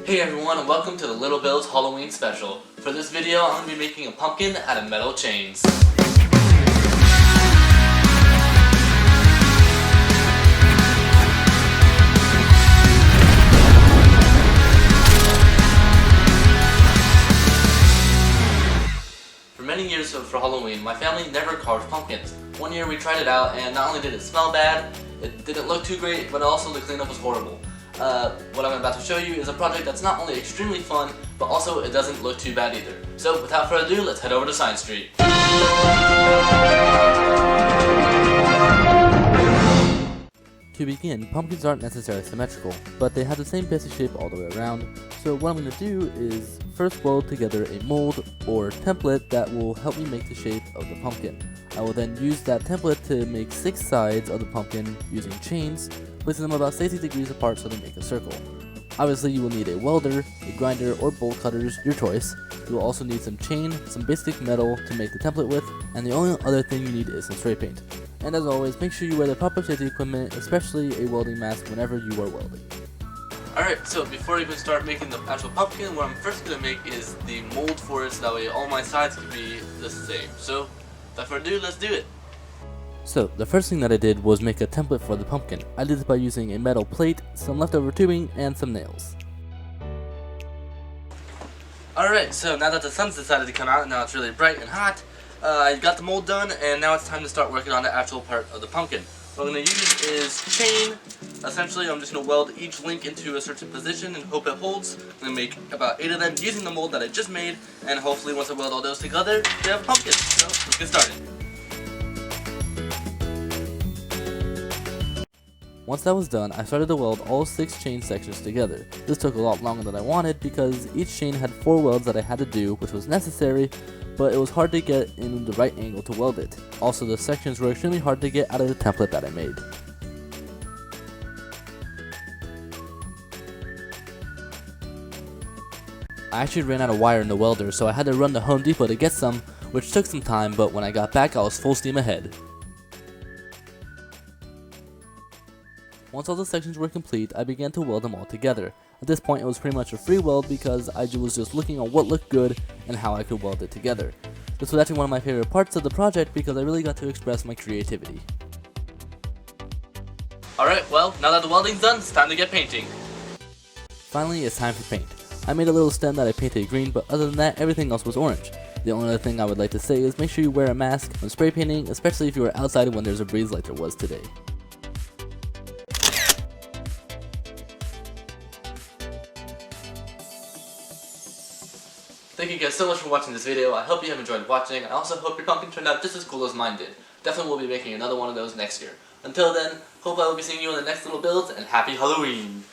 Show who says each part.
Speaker 1: Hey everyone, and welcome to the Little Bill's Halloween special. For this video, I'm going to be making a pumpkin out of metal chains. For many years for Halloween, my family never carved pumpkins. One year we tried it out, and not only did it smell bad, it didn't look too great, but also the cleanup was horrible. What I'm about to show you is a project that's not only extremely fun, but also it doesn't look too bad either. So without further ado, let's head over to Science Street.
Speaker 2: To begin, pumpkins aren't necessarily symmetrical, but they have the same basic shape all the way around. So what I'm going to do is first weld together a mold or template that will help me make the shape of the pumpkin. I will then use that template to make 6 sides of the pumpkin using chains, placing them about 60 degrees apart so they make a circle. Obviously you will need a welder, a grinder, or bolt cutters, your choice. You will also need some chain, some basic metal to make the template with, and the only other thing you need is some spray paint. And as always, make sure you wear the proper safety equipment, especially a welding mask whenever you are welding.
Speaker 1: Alright, so before I even start making the actual pumpkin, what I'm first going to make is the mold for it so that way all my sides can be the same. So, without further ado, let's do it!
Speaker 2: So, the first thing that I did was make a template for the pumpkin. I did this by using a metal plate, some leftover tubing, and some nails.
Speaker 1: Alright, so now that the sun's decided to come out, now it's really bright and hot, I got the mold done, and now it's time to start working on the actual part of the pumpkin. What I'm going to use is chain. Essentially, I'm just going to weld each link into a certain position and hope it holds. I'm going to make about 8 of them using the mold that I just made, and hopefully once I weld all those together, we have a pumpkin. So, let's get started.
Speaker 2: Once that was done, I started to weld all 6 chain sections together. This took a lot longer than I wanted because each chain had 4 welds that I had to do, which was necessary, but it was hard to get in the right angle to weld it. Also, the sections were extremely hard to get out of the template that I made. I actually ran out of wire in the welder, so I had to run to Home Depot to get some, which took some time, but when I got back I was full steam ahead. Once all the sections were complete, I began to weld them all together. At this point it was pretty much a free weld because I was just looking on what looked good and how I could weld it together. This was actually one of my favorite parts of the project because I really got to express my creativity.
Speaker 1: Alright, well, now that the welding's done, it's time to get painting.
Speaker 2: Finally, it's time for paint. I made a little stem that I painted green, but other than that, everything else was orange. The only other thing I would like to say is make sure you wear a mask when spray painting, especially if you are outside when there's a breeze like there was today.
Speaker 1: Thank you guys so much for watching this video. I hope you have enjoyed watching. I also hope your pumpkin turned out just as cool as mine did. Definitely will be making another one of those next year. Until then, hope I will be seeing you in the next little builds, and happy Halloween!